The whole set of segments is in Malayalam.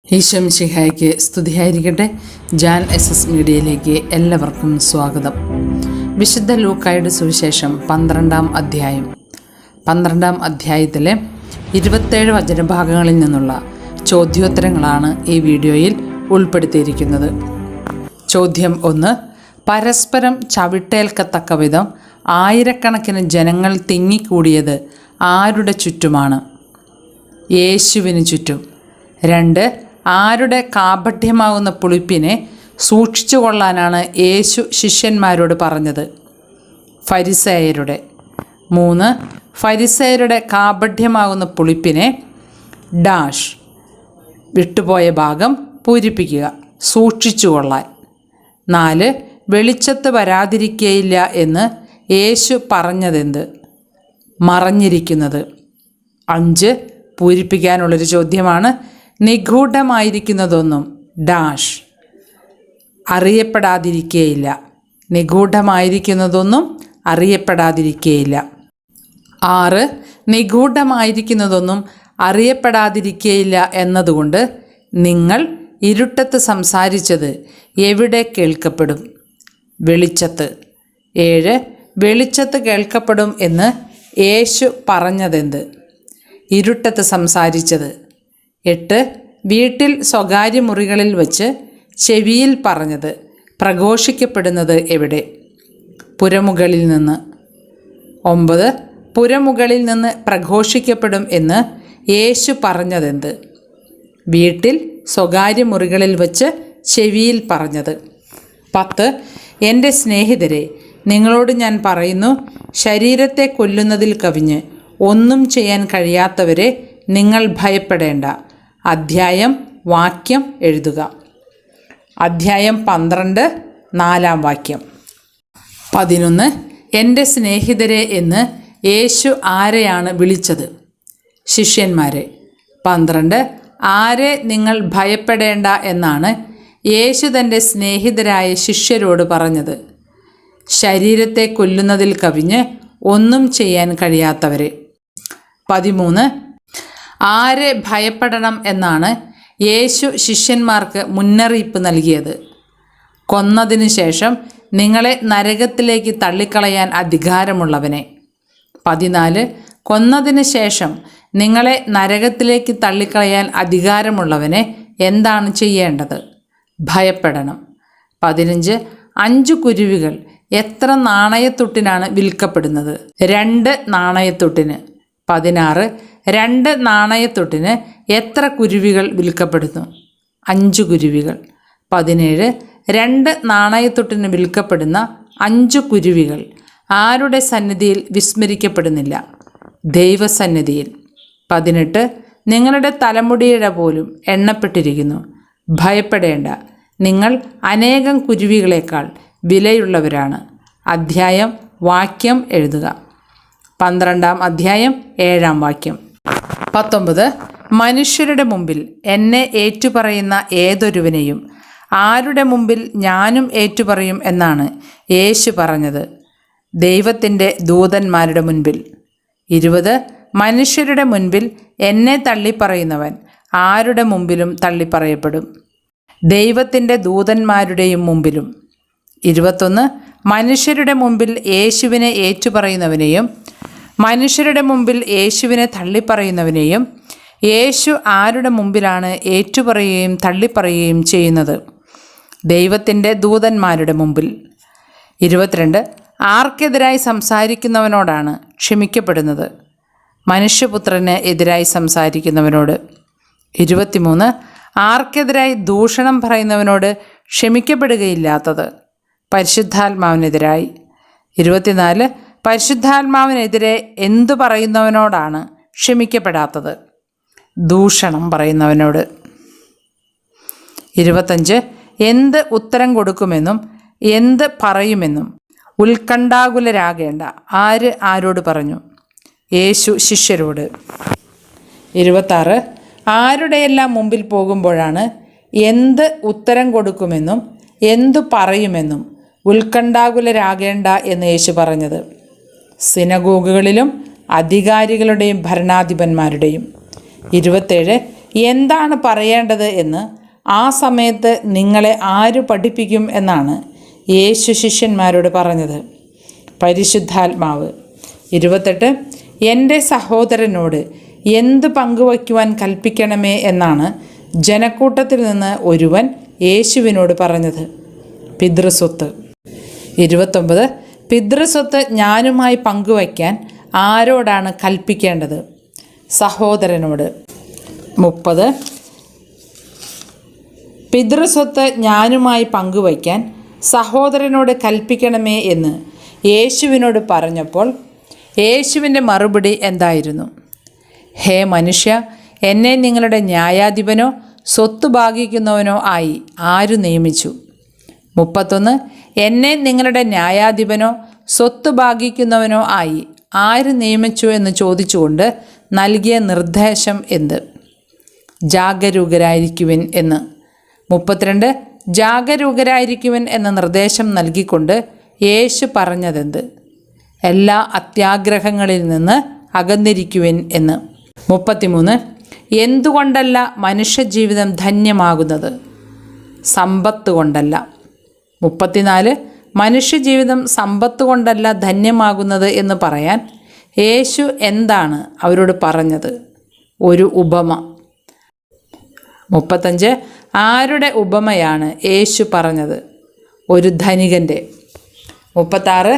ഈശോമിശിഹായ്ക്ക് സ്തുതിയായിരിക്കട്ടെ. ജാൻ SS മീഡിയയിലേക്ക് എല്ലാവർക്കും സ്വാഗതം. വിശുദ്ധ ലൂക്കായുടെ സുവിശേഷം 12-ാം അധ്യായം. 12-ാം അധ്യായത്തിലെ 27 വചനഭാഗങ്ങളിൽ നിന്നുള്ള ചോദ്യോത്തരങ്ങളാണ് ഈ വീഡിയോയിൽ ഉൾപ്പെടുത്തിയിരിക്കുന്നത്. ചോദ്യം 1. പരസ്പരം ചവിട്ടേൽക്കത്തക്ക വിധം ആയിരക്കണക്കിന് ജനങ്ങൾ തിങ്ങിക്കൂടിയത് ആരുടെ ചുറ്റുമാണ്? യേശുവിന് ചുറ്റും. 2. ആരുടെ കാപഠ്യമാകുന്ന പുളിപ്പിനെ സൂക്ഷിച്ചു കൊള്ളാനാണ് യേശു ശിഷ്യന്മാരോട് പറഞ്ഞത്? ഫരിസേയരുടെ. 3. ഫരിസേയരുടെ കാപഠ്യമാകുന്ന പുളിപ്പിനെ ഡാഷ് വിട്ടുപോയ ഭാഗം പൂരിപ്പിക്കുക, സൂക്ഷിച്ചു കൊള്ളാൻ. 4. വെളിച്ചത്ത് വരാതിരിക്കയില്ല എന്ന് യേശു പറഞ്ഞതെന്ത്? മറഞ്ഞിരിക്കുന്നത്. 5. പൂരിപ്പിക്കാനുള്ളൊരു ചോദ്യമാണ്. നിഗൂഢമായിരിക്കുന്നതൊന്നും ഡാഷ് അറിയപ്പെടാതിരിക്കുകയില്ല. നിഗൂഢമായിരിക്കുന്നതൊന്നും അറിയപ്പെടാതിരിക്കുകയില്ല. 6. നിഗൂഢമായിരിക്കുന്നതൊന്നും അറിയപ്പെടാതിരിക്കുകയില്ല എന്നതുകൊണ്ട് നിങ്ങൾ ഇരുട്ടത്ത് സംസാരിച്ചത് എവിടെ കേൾക്കപ്പെടും? വെളിച്ചത്ത്. 7. വെളിച്ചത്ത് കേൾക്കപ്പെടും എന്ന് യേശു പറഞ്ഞതെന്ത്? ഇരുട്ടത്ത് സംസാരിച്ചത്. 8. വീട്ടിൽ സ്വകാര്യ മുറികളിൽ വച്ച് ചെവിയിൽ പറഞ്ഞത് പ്രഘോഷിക്കപ്പെടുന്നത് എവിടെ? പുരമുകളിൽ നിന്ന്. 9. പുരമുകളിൽ നിന്ന് പ്രഘോഷിക്കപ്പെടും എന്ന് യേശു പറഞ്ഞതെന്ത്? വീട്ടിൽ സ്വകാര്യ മുറികളിൽ വച്ച് ചെവിയിൽ പറഞ്ഞത്. 10. എൻ്റെ സ്നേഹിതരെ, നിങ്ങളോട് ഞാൻ പറയുന്നു, ശരീരത്തെ കൊല്ലുന്നതിൽ കവിഞ്ഞ് ഒന്നും ചെയ്യാൻ കഴിയാത്തവരെ നിങ്ങൾ ഭയപ്പെടേണ്ട. അധ്യായം വാക്യം എഴുതുക. അധ്യായം 12 4-ാം വാക്യം. 11. എൻ്റെ സ്നേഹിതരെ എന്ന് യേശു ആരെയാണ് വിളിച്ചത്? ശിഷ്യന്മാരെ. 12. ആരെ നിങ്ങൾ ഭയപ്പെടേണ്ട എന്നാണ് യേശു തൻ്റെ സ്നേഹിതരായ ശിഷ്യരോട് പറഞ്ഞത്? ശരീരത്തെ കൊല്ലുന്നതിൽ കവിഞ്ഞ് ഒന്നും ചെയ്യാൻ കഴിയാത്തവരെ. 13. ആരെ ഭയപ്പെടണം എന്നാണ് യേശു ശിഷ്യന്മാർക്ക് മുന്നറിയിപ്പ് നൽകിയത്? കൊന്നതിന് ശേഷം നിങ്ങളെ നരകത്തിലേക്ക് തള്ളിക്കളയാൻ അധികാരമുള്ളവനെ. 14. കൊന്നതിന് ശേഷം നിങ്ങളെ നരകത്തിലേക്ക് തള്ളിക്കളയാൻ അധികാരമുള്ളവനെ എന്താണ് ചെയ്യേണ്ടത്? ഭയപ്പെടണം. 15. 5 കുരുവികൾ എത്ര നാണയത്തുട്ടിനാണ് വിൽക്കപ്പെടുന്നത്? 2 നാണയത്തുട്ടിന്. 16. 2 നാണയത്തുട്ടിന് എത്ര കുരുവികൾ വിൽക്കപ്പെടുന്നു? 5 കുരുവികൾ. 17. 2 നാണയത്തുട്ടിന് വിൽക്കപ്പെടുന്ന 5 കുരുവികൾ ആരുടെ സന്നിധിയിൽ വിസ്മരിക്കപ്പെടുന്നില്ല? ദൈവസന്നിധിയിൽ. 18. നിങ്ങളുടെ തലമുടിയുടെ പോലും എണ്ണപ്പെട്ടിരിക്കുന്നു. ഭയപ്പെടേണ്ട, നിങ്ങൾ അനേകം കുരുവികളേക്കാൾ വിലയുള്ളവരാണ്. അധ്യായം വാക്യം എഴുതുക. 12-ാം അധ്യായം 7-ാം വാക്യം. 19. മനുഷ്യരുടെ മുമ്പിൽ എന്നെ ഏറ്റുപറയുന്ന ഏതൊരുവനെയും ആരുടെ മുമ്പിൽ ഞാനും ഏറ്റുപറയും എന്നാണ് യേശു പറഞ്ഞത്? ദൈവത്തിൻ്റെ ദൂതന്മാരുടെ മുൻപിൽ. 20. മനുഷ്യരുടെ മുൻപിൽ എന്നെ തള്ളിപ്പറയുന്നവൻ ആരുടെ മുമ്പിലും തള്ളിപ്പറയപ്പെടും? ദൈവത്തിൻ്റെ ദൂതന്മാരുടെയും മുമ്പിലും. 21. മനുഷ്യരുടെ മുമ്പിൽ യേശുവിനെ ഏറ്റുപറയുന്നവനെയും മനുഷ്യരുടെ മുമ്പിൽ യേശുവിനെ തള്ളിപ്പറയുന്നവനെയും യേശു ആരുടെ മുമ്പിലാണ് ഏറ്റുപറയുകയും തള്ളിപ്പറയുകയും ചെയ്യുന്നത്? ദൈവത്തിൻ്റെ ദൂതന്മാരുടെ മുമ്പിൽ. 22. ആർക്കെതിരായി സംസാരിക്കുന്നവനോടാണ് ക്ഷമിക്കപ്പെടുന്നത്? മനുഷ്യപുത്രന് എതിരായി സംസാരിക്കുന്നവനോട്. 23. ആർക്കെതിരായി ദൂഷണം പറയുന്നവനോട് ക്ഷമിക്കപ്പെടുകയില്ലാത്തത്? പരിശുദ്ധാത്മാവിനെതിരായി. 24. പരിശുദ്ധാത്മാവിനെതിരെ എന്തു പറയുന്നവനോടാണ് ക്ഷമിക്കപ്പെടാത്തത്? ദൂഷണം പറയുന്നവനോട്. 25. എന്ത് ഉത്തരം കൊടുക്കുമെന്നും എന്ത് പറയുമെന്നും ഉത്കണ്ഠാകുലരാകേണ്ട. ആര് ആരോട് പറഞ്ഞു? യേശു ശിഷ്യരോട്. 26. ആരുടെയെല്ലാം മുമ്പിൽ പോകുമ്പോഴാണ് എന്ത് ഉത്തരം കൊടുക്കുമെന്നും എന്തു പറയുമെന്നും ഉത്കണ്ഠാകുലരാകേണ്ട എന്ന് യേശു പറഞ്ഞത്? സിനഗോഗുകളിലും അധികാരികളുടെയും ഭരണാധിപന്മാരുടെയും. 27. എന്താണ് പറയേണ്ടത് എന്ന് ആ സമയത്ത് നിങ്ങളെ ആര് പഠിപ്പിക്കും എന്നാണ് യേശു ശിഷ്യന്മാരോട് പറഞ്ഞത്. പരിശുദ്ധാത്മാവ്. 28 എൻ്റെ സഹോദരനോട് എന്ത് പങ്കുവയ്ക്കുവാൻ കൽപ്പിക്കണമേ എന്നാണ് ജനക്കൂട്ടത്തിൽ നിന്ന് ഒരുവൻ യേശുവിനോട് പറഞ്ഞത്. പിതൃസ്വത്ത്. 29 പിതൃസ്വത്ത് ഞാനുമായി പങ്കുവയ്ക്കാൻ ആരോടാണ് കൽപ്പിക്കേണ്ടത്? സഹോദരനോട്. 30 പിതൃസ്വത്ത് ഞാനുമായി പങ്കുവയ്ക്കാൻ സഹോദരനോട് കൽപ്പിക്കണമേ എന്ന് യേശുവിനോട് പറഞ്ഞപ്പോൾ യേശുവിൻ്റെ മറുപടി എന്തായിരുന്നു? ഹേ മനുഷ്യ, എന്നെ നിങ്ങളുടെ ന്യായാധിപനോ സ്വത്ത് ഭാഗിക്കുന്നവനോ ആയി ആര് നിയമിച്ചു? 31 എന്നെ നിങ്ങളുടെ ന്യായാധിപനോ സ്വത്ത് ഭാഗിക്കുന്നവനോ ആയി ആര് നിയമിച്ചു എന്ന് ചോദിച്ചുകൊണ്ട് നൽകിയ നിർദ്ദേശം എന്ത്? ജാഗരൂകരായിരിക്കുവിൻ എന്ന്. 32 ജാഗരൂകരായിരിക്കുവിൻ എന്ന നിർദ്ദേശം നൽകിക്കൊണ്ട് യേശു പറഞ്ഞതെന്ത്? എല്ലാ അത്യാഗ്രഹങ്ങളിൽ നിന്ന് അകന്നിരിക്കുവിൻ എന്ന്. 33 എന്തുകൊണ്ടല്ല മനുഷ്യജീവിതം ധന്യമാകുന്നത്? സമ്പത്ത് കൊണ്ടല്ല. 34 മനുഷ്യജീവിതം സമ്പത്ത് കൊണ്ടല്ല ധന്യമാകുന്നത് എന്ന് പറയാൻ യേശു എന്താണ് അവരോട് പറഞ്ഞത്? ഒരു ഉപമ. 35 ആരുടെ ഉപമയാണ് യേശു പറഞ്ഞത്? ഒരു ധനികൻ്റെ. 36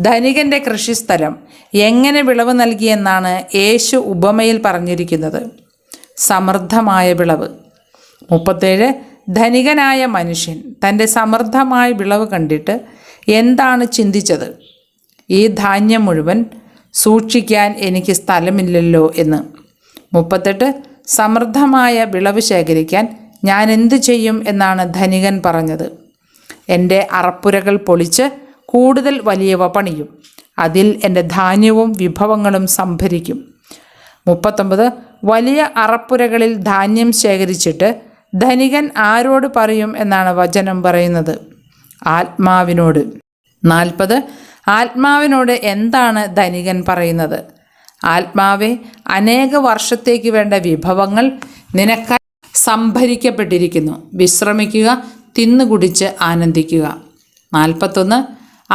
ധനികൻ്റെ കൃഷിസ്ഥലം എങ്ങനെ വിളവ് നൽകിയെന്നാണ് യേശു ഉപമയിൽ പറഞ്ഞിരിക്കുന്നത്? സമൃദ്ധമായ വിളവ്. 37 ധനികനായ മനുഷ്യൻ തൻ്റെ സമൃദ്ധമായ വിളവ് കണ്ടിട്ട് എന്താണ് ചിന്തിച്ചത്? ഈ ധാന്യം മുഴുവൻ സൂക്ഷിക്കാൻ എനിക്ക് സ്ഥലമില്ലല്ലോ എന്ന്. 38 സമൃദ്ധമായ വിളവ് ശേഖരിക്കാൻ ഞാൻ എന്തു ചെയ്യും എന്നാണ് ധനികൻ പറഞ്ഞത്? എൻ്റെ അറപ്പുരകൾ പൊളിച്ച് കൂടുതൽ വലിയവ പണിയും, അതിൽ എൻ്റെ ധാന്യവും വിഭവങ്ങളും സംഭരിക്കും. 39 വലിയ അറപ്പുരകളിൽ ധാന്യം ശേഖരിച്ചിട്ട് ധനികൻ ആരോട് പറയും എന്നാണ് വചനം പറയുന്നത്? ആത്മാവിനോട്. 40 ആത്മാവിനോട് എന്താണ് ധനികൻ പറയുന്നത്? ആത്മാവെ, അനേക വർഷത്തേക്ക് വേണ്ട വിഭവങ്ങൾ നിനക്കായി സംഭരിക്കപ്പെട്ടിരിക്കുന്നു, വിശ്രമിക്കുക, തിന്നുകുടിച്ച് ആനന്ദിക്കുക. 41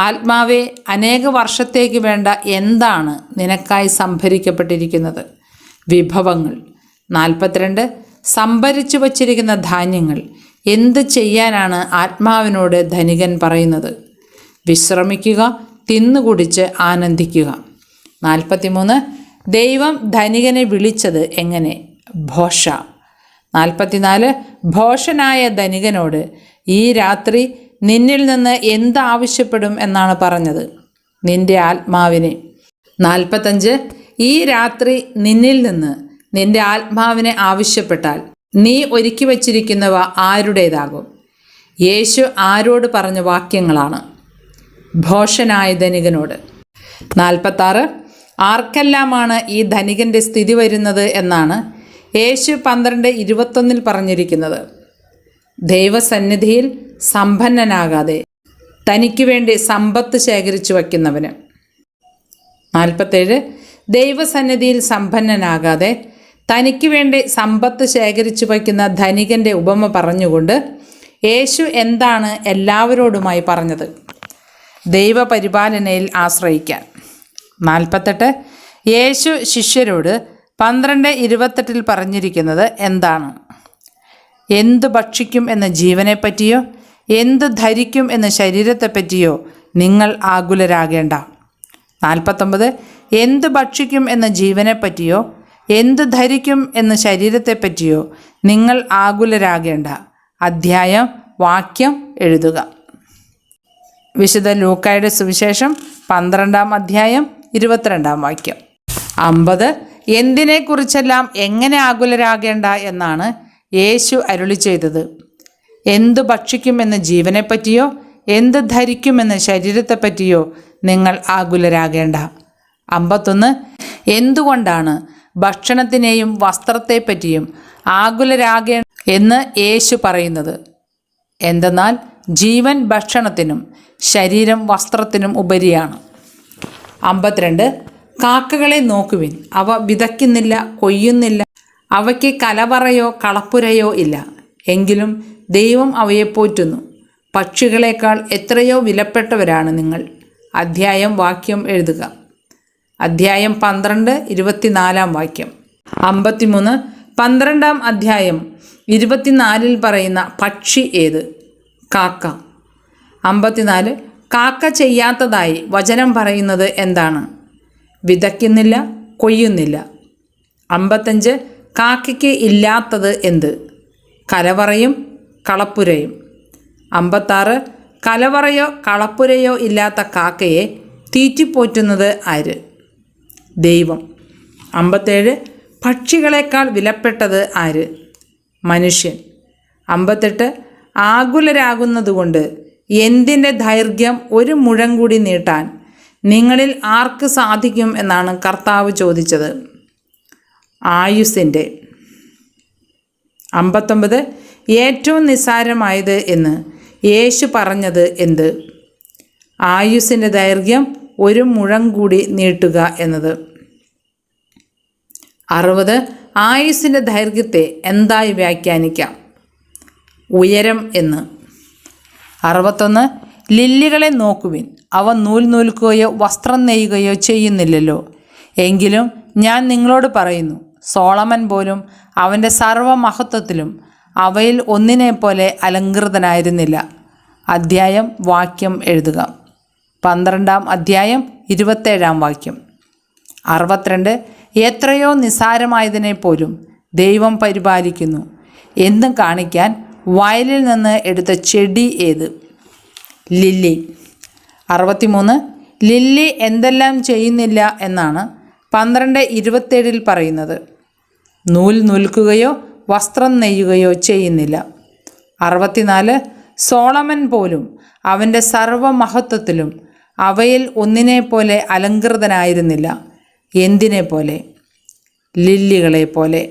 ആത്മാവെ, അനേക വർഷത്തേക്ക് വേണ്ട എന്താണ് നിനക്കായി സംഭരിക്കപ്പെട്ടിരിക്കുന്നത്? വിഭവങ്ങൾ. 42 സംഭരിച്ചു വച്ചിരിക്കുന്ന ധാന്യങ്ങൾ എന്ത് ചെയ്യാനാണ് ആത്മാവിനോട് ധനികൻ പറയുന്നത്? വിശ്രമിക്കുക, തിന്നുകുടിച്ച് ആനന്ദിക്കുക. 43 ദൈവം ധനികനെ വിളിച്ചത് എങ്ങനെ? ഭോഷ. 44 ഭോഷനായ ധനികനോട് ഈ രാത്രി നിന്നിൽ നിന്ന് എന്ത് ആവശ്യപ്പെടും എന്നാണ് പറഞ്ഞത്? നിന്റെ ആത്മാവിനെ. 45 ഈ രാത്രി നിന്നിൽ നിന്ന് നിന്റെ ആത്മാവിനെ ആവശ്യപ്പെട്ടാൽ നീ ഒരുക്കി വച്ചിരിക്കുന്നവ ആരുടേതാകും? യേശു ആരോട് പറഞ്ഞ വാക്യങ്ങളാണ്? ഭോഷനായ ധനികനോട്. 46 ആർക്കെല്ലാമാണ് ഈ ധനികൻ്റെ സ്ഥിതി വരുന്നത് എന്നാണ് യേശു 12:21 പറഞ്ഞിരിക്കുന്നത്? ദൈവസന്നിധിയിൽ സമ്പന്നനാകാതെ തനിക്ക് വേണ്ടി സമ്പത്ത് ശേഖരിച്ചു വയ്ക്കുന്നവന്. 47 ദൈവസന്നിധിയിൽ സമ്പന്നനാകാതെ തനിക്ക് വേണ്ടി സമ്പത്ത് ശേഖരിച്ചു വയ്ക്കുന്ന ധനികൻ്റെ ഉപമ പറഞ്ഞുകൊണ്ട് യേശു എന്താണ് എല്ലാവരോടുമായി പറഞ്ഞത്? ദൈവപരിപാലനയിൽ ആശ്രയിക്കാൻ. 48 യേശു ശിഷ്യരോട് 12:28 പറഞ്ഞിരിക്കുന്നത് എന്താണ്? എന്ത് ഭക്ഷിക്കും എന്ന ജീവനെപ്പറ്റിയോ എന്ത് ധരിക്കും എന്ന ശരീരത്തെപ്പറ്റിയോ നിങ്ങൾ ആകുലരാകേണ്ട. 49 എന്ത് ഭക്ഷിക്കും എന്ന ജീവനെപ്പറ്റിയോ എന്ത് ധരിക്കും എന്ന ശരീരത്തെപ്പറ്റിയോ നിങ്ങൾ ആകുലരാകേണ്ട. അധ്യായം വാക്യം എഴുതുക. വിശുദ്ധ ലൂക്കായുടെ സുവിശേഷം 12-ാം അധ്യായം 22-ാം വാക്യം. 50 എന്തിനെക്കുറിച്ചെല്ലാം എങ്ങനെ ആകുലരാകേണ്ട എന്നാണ് യേശു അരുളി ചെയ്തത്? എന്തു ഭക്ഷിക്കുമെന്ന ജീവനെപ്പറ്റിയോ എന്ത് ധരിക്കുമെന്ന ശരീരത്തെപ്പറ്റിയോ നിങ്ങൾ ആകുലരാകേണ്ട. 51 എന്തുകൊണ്ടാണ് ഭക്ഷണത്തിനെയും വസ്ത്രത്തെപ്പറ്റിയും ആകുലരാകേണ്ട എന്ന് യേശു പറയുന്നത്? എന്തെന്നാൽ ജീവൻ ഭക്ഷണത്തിനും ശരീരം വസ്ത്രത്തിനും ഉപരിയാണ്. 52 കാക്കകളെ നോക്കുവിൻ, അവ വിതയ്ക്കുന്നില്ല, കൊയ്യുന്നില്ല, അവയ്ക്ക് കലവറയോ കളപ്പുരയോ ഇല്ല, എങ്കിലും ദൈവം അവയെ പോറ്റുന്നു. പക്ഷികളെക്കാൾ എത്രയോ വിലപ്പെട്ടവരാണ് നിങ്ങൾ. അധ്യായം വാക്യം എഴുതുക. അധ്യായം 12 24 53 12 അധ്യായം 24 പറയുന്ന പക്ഷി ഏത്? കാക്ക. 54 കാക്ക ചെയ്യാത്തതായി വചനം പറയുന്നത് എന്താണ്? വിതയ്ക്കുന്നില്ല, കൊയ്യുന്നില്ല. 55 കാക്കയ്ക്ക് ഇല്ലാത്തത് എന്ത്? കലവറയും കളപ്പുരയും. 56 കലവറയോ കളപ്പുരയോ ഇല്ലാത്ത കാക്കയെ തീറ്റിപ്പോറ്റുന്നത് ആര്? ദൈവം. 57 പക്ഷികളെക്കാൾ വിലപ്പെട്ടത് ആര്? മനുഷ്യൻ. 58 ആകുലരാകുന്നതുകൊണ്ട് എന്തിൻ്റെ ദൈർഘ്യം ഒരു മുഴം കൂടി നീട്ടാൻ നിങ്ങളിൽ ആർക്ക് സാധിക്കും എന്നാണ് കർത്താവ് ചോദിച്ചത്? ആയുസ്സിൻ്റെ. 59 ഏറ്റവും നിസ്സാരമായത് എന്ന് യേശു പറഞ്ഞത് എന്ത്? ആയുസ്സിൻ്റെ ദൈർഘ്യം ഒരു മുഴം കൂടി നീട്ടുക എന്നത്. 60 ആയുസ്സിൻ്റെ ദൈർഘ്യത്തെ എന്തായി വ്യാഖ്യാനിക്കാം? ഉയരം എന്ന്. 61 ലില്ലികളെ നോക്കുവിൻ, അവ നൂൽ നൂൽക്കുകയോ വസ്ത്രം നെയ്യുകയോ ചെയ്യുന്നില്ലല്ലോ, എങ്കിലും ഞാൻ നിങ്ങളോട് പറയുന്നു, സോളമൻ പോലും അവൻ്റെ സർവ്വമഹത്വത്തിലും അവയിൽ ഒന്നിനെപ്പോലെ അലങ്കൃതനായിരുന്നില്ല. അധ്യായം വാക്യം എഴുതുക. 12 അധ്യായം 27 62 എത്രയോ നിസ്സാരമായതിനെപ്പോലും ദൈവം പരിപാലിക്കുന്നു. എന്നും കാണിക്കാൻ വയലിൽ നിന്ന് എടുത്ത ചെടി ഏത്? ലില്ലി. 63 ലില്ലി എന്തെല്ലാം ചെയ്യുന്നില്ല എന്നാണ് 12:27 പറയുന്നത്? നൂൽ നൂൽക്കുകയോ വസ്ത്രം നെയ്യുകയോ ചെയ്യുന്നില്ല. 64 സോളമൻ പോലും അവൻ്റെ സർവ്വമഹത്വത്തിലും അവയിൽ ഒന്നിനെപ്പോലെ അലങ്കൃതനായിരുന്നില്ല. എന്തിനെ പോലെ? ലില്ലികളെ പോലെ.